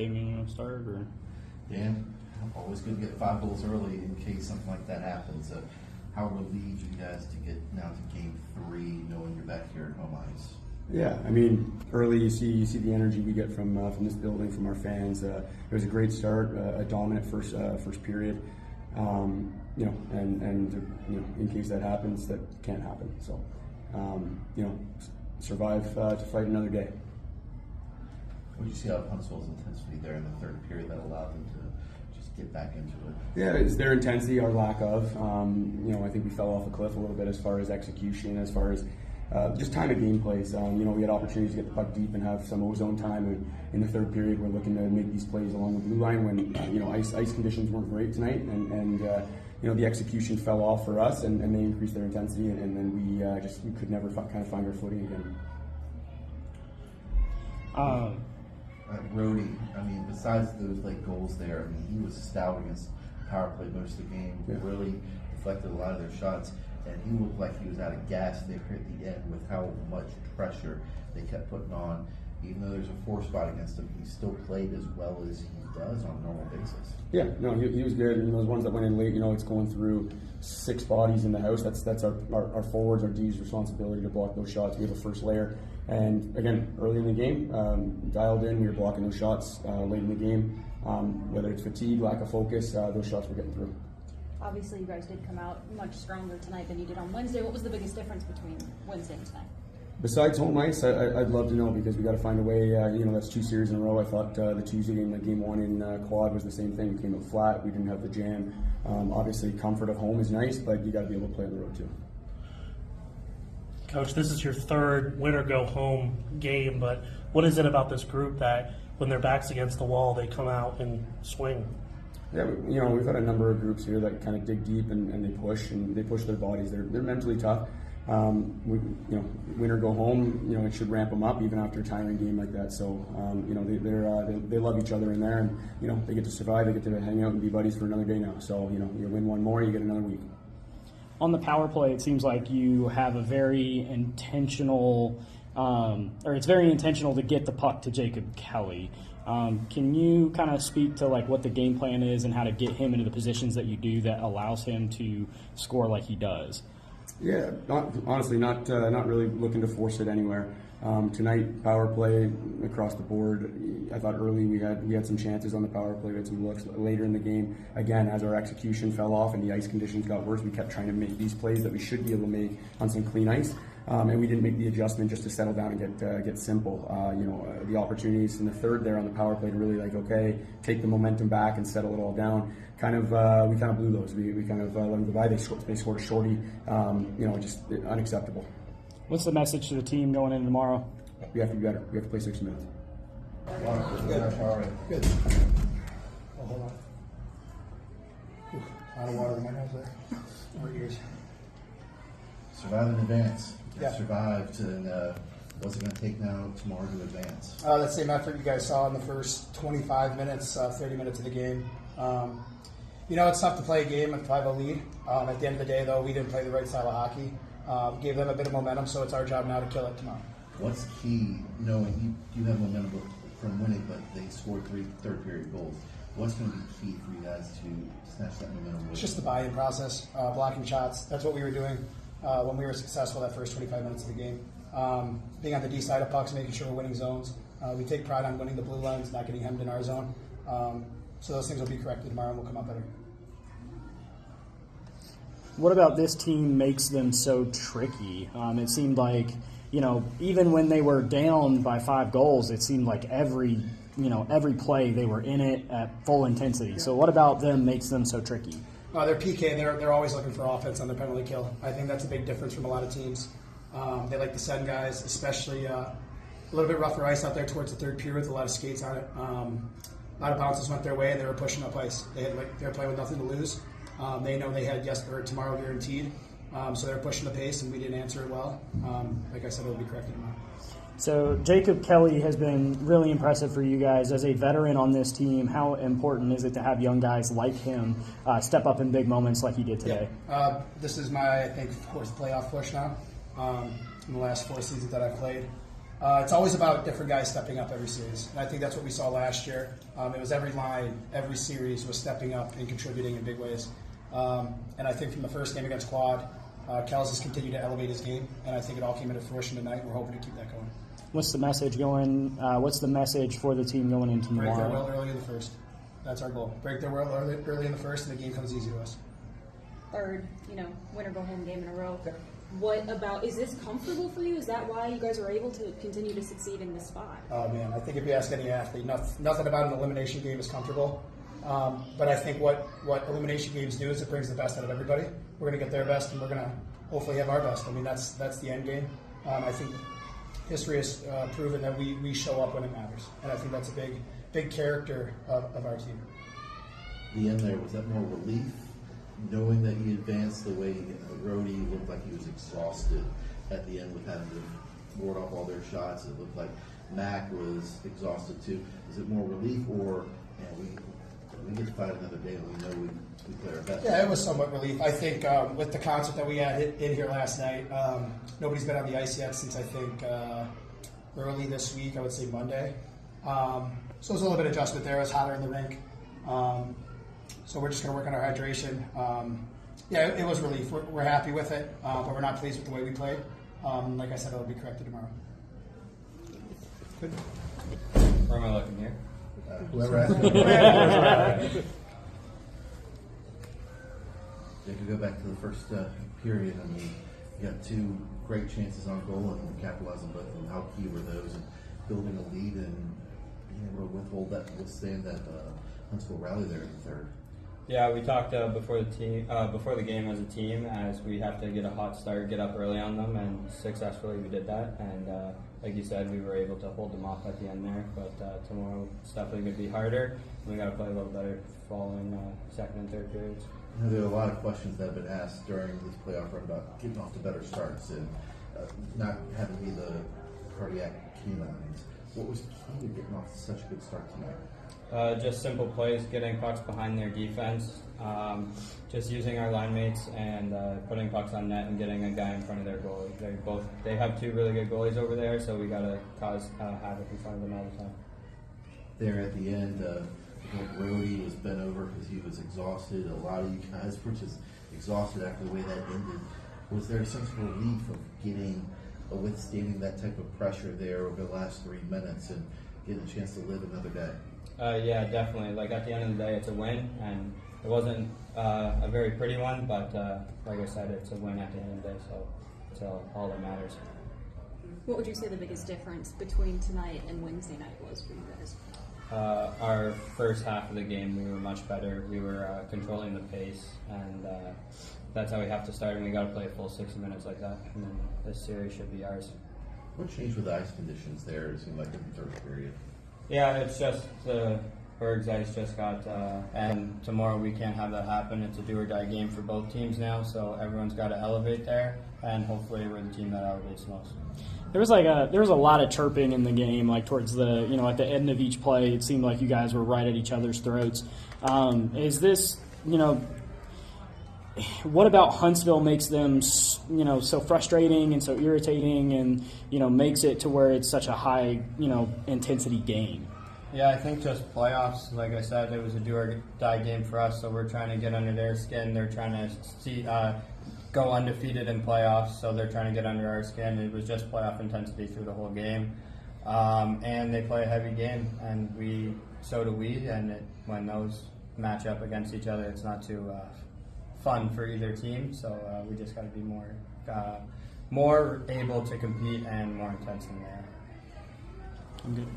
dinging to start? Or Dan, always good to get 5 goals early in case something like that happens. How relieved you guys to get now to game 3, knowing you're back here at home ice? Yeah, I mean, early you see the energy we get from this building, from our fans. It was a great start, a dominant first period. And in case that happens, that can't happen. So, survive to fight another day. What did you see out of Huntsville's intensity there in the 3rd period that allowed them to just get back into it? Yeah, it's their intensity, our lack of. I think we fell off a cliff a little bit as far as execution, as far as just time of game plays. We had opportunities to get the puck deep and have some ozone time. And in the 3rd period, we're looking to make these plays along the blue line when ice conditions weren't great tonight, and the execution fell off for us, and they increased their intensity, and then we could never kind of find our footing again. Rhodey, I mean, besides those late goals there, I mean, he was stout against power play most of the game. Yeah. Really deflected a lot of their shots, and he looked like he was out of gas there at the end with how much pressure they kept putting on. Even though there's a 4 spot against him, he still played as well as he does on a normal basis. Yeah, no, he was good. And those ones that went in late, it's going through 6 bodies in the house. That's our forwards, our D's responsibility to block those shots. We have a first layer. And again, early in the game, dialed in, we were blocking those shots late in the game. Whether it's fatigue, lack of focus, those shots were getting through. Obviously, you guys did come out much stronger tonight than you did on Wednesday. What was the biggest difference between Wednesday and tonight? Besides home ice, I'd love to know, because we got to find a way. That's 2 series in a row. I thought the Tuesday game, like game 1 in quad, was the same thing. We came out flat. We didn't have the jam. Obviously, comfort of home is nice, but you got to be able to play on the road too. Coach, this is your 3rd win or go home game, but what is it about this group that when their back's against the wall, they come out and swing? Yeah, we've had a number of groups here that kind of dig deep and they push their bodies. They're mentally tough. Win or go home, it should ramp them up even after a tiring game like that. So, they love each other in there, and they get to survive. They get to hang out and be buddies for another day now. So, you win one more, you get another week. on the power play, it seems like you have a very intentional, or it's very intentional to get the puck to Jacob Kelly. Can you kind of speak to like what the game plan is and how to get him into the positions that you do that allows him to score like he does? Yeah, honestly, not really looking to force it anywhere. Tonight, power play across the board. I thought early we had some chances on the power play. We had some looks later in the game. Again, as our execution fell off and the ice conditions got worse, we kept trying to make these plays that we should be able to make on some clean ice. And we didn't make the adjustment just to settle down and get simple. The opportunities in the third there on the power play to really take the momentum back and settle it all down. We kind of blew those. We kind of let them go by. They scored a shorty. Just unacceptable. What's the message to the team going in tomorrow? We have to be better. We have to play 60 minutes. Good. Oh, hold on. A lot of water in my nose there. Or ears. Survive in advance. Yeah. Survived, and what's it going to take now tomorrow to advance? That same effort you guys saw in the first 25 minutes, 30 minutes of the game. It's tough to play a game with 5-0 lead. At the end of the day, though, we didn't play the right style of hockey. Gave them a bit of momentum, so it's our job now to kill it tomorrow. What's key, knowing you have momentum from winning, but they scored 3 third-period goals? What's going to be key for you guys to snatch that momentum? It's just the buy-in process, blocking shots. That's what we were doing when we were successful that first 25 minutes of the game. Being on the D side of pucks, making sure we're winning zones. We take pride on winning the blue lines, not getting hemmed in our zone. So those things will be corrected tomorrow and we'll come out better. What about this team makes them so tricky? It seemed like, even when they were down by 5 goals, it seemed like every play they were in it at full intensity. So what about them makes them so tricky? They're PK. They're always looking for offense on their penalty kill. I think that's a big difference from a lot of teams. They like to send guys, especially a little bit rougher ice out there towards the third period with a lot of skates on it. A lot of bounces went their way, and they were pushing up ice. They were playing with nothing to lose. They know they had tomorrow guaranteed, so they were pushing the pace, and we didn't answer it well. Like I said, it will be corrected tomorrow. So Jacob Kelly has been really impressive for you guys. As a veteran on this team, how important is it to have young guys like him step up in big moments like he did today? Yeah. This is my, I think, 4th playoff push now in the last 4 seasons that I've played. It's always about different guys stepping up every series, and I think that's what we saw last year. It was every line, every series was stepping up and contributing in big ways. And I think from the first game against Quad, Kels has continued to elevate his game, and I think it all came into fruition tonight. We're hoping to keep that going. What's the message going? What's the message for the team going into Break their tomorrow? will early in the first. That's our goal. Break their will early in the first, and the game comes easy to us. Third, win or go home game in a row. What about, is this comfortable for you? Is that why you guys are able to continue to succeed in this spot? Oh man, I think if you ask any athlete, nothing about an elimination game is comfortable. But I think what elimination games do is it brings the best out of everybody. We're going to get their best, and we're going to hopefully have our best. I mean, that's the end game. I think history has proven that we show up when it matters, and I think that's a big character of our team. The end there, was that more relief, knowing that he advanced the way Rhodey looked like he was exhausted at the end with having to ward off all their shots? It looked like Mac was exhausted too. Is it more relief, or we get to fight another day and we know we play our best? Yeah, it was somewhat relief. I think with the concert that we had in here last night, nobody's been on the ice yet since I think early this week, I would say Monday. So it was a little bit of adjustment there. It was hotter in the rink. So we're just going to work on our hydration. Yeah, it was relief. We're happy with it, but we're not pleased with the way we played. Like I said, it'll be corrected tomorrow. Good. Where am I looking here? Whoever asked me. They could go back to the first period. I mean, you got two great chances on goal and capitalize on both of them. How key were those in building a lead and being able to withstand that Huntsville rally there in the third? Yeah, we talked before the game as a team, as we have to get a hot start, get up early on them, and successfully we did that. And like you said, we were able to hold them off at the end there. But tomorrow it's definitely going to be harder. We got to play a little better following second and third periods. You know, there are a lot of questions that have been asked during this playoff run about getting off to better starts and not having to be the cardiac canines. What was key to getting off to such a good start tonight? Just simple plays, getting pucks behind their defense, just using our line mates and putting pucks on net and getting a guy in front of their goalie. They have two really good goalies over there, so we got to cause havoc in front of them all the time. There at the end, Rhodey was bent over because he was exhausted. A lot of you guys were just exhausted after the way that ended. Was there a sense of relief of withstanding that type of pressure there over the last 3 minutes and getting a chance to live another day? Yeah, definitely. Like at the end of the day, it's a win, and it wasn't a very pretty one, but like I said, it's a win at the end of the day, so it's all that matters. What would you say the biggest difference between tonight and Wednesday night was for you guys? Our first half of the game, we were much better. We were controlling the pace, and that's how we have to start, and we got to play a full 60 minutes like that, and then this series should be ours. What changed with the ice conditions there? It seemed like in the third period. Yeah, it's just the Berg's ice just got, and tomorrow we can't have that happen. It's a do-or-die game for both teams now, so everyone's got to elevate there, and hopefully we're the team that elevates most. There was a lot of chirping in the game, like towards the at the end of each play. It seemed like you guys were right at each other's throats. Is this what about Huntsville makes them so frustrating and so irritating and makes it to where it's such a high intensity game? Yeah, I think just playoffs. Like I said, it was a do-or-die game for us, so we're trying to get under their skin. They're trying to go undefeated in playoffs, so they're trying to get under our skin. It was just playoff intensity through the whole game, and they play a heavy game, and so do we. And when those match up against each other, it's not too fun for either team. So we just got to be more able to compete and more intense than they are. I'm good.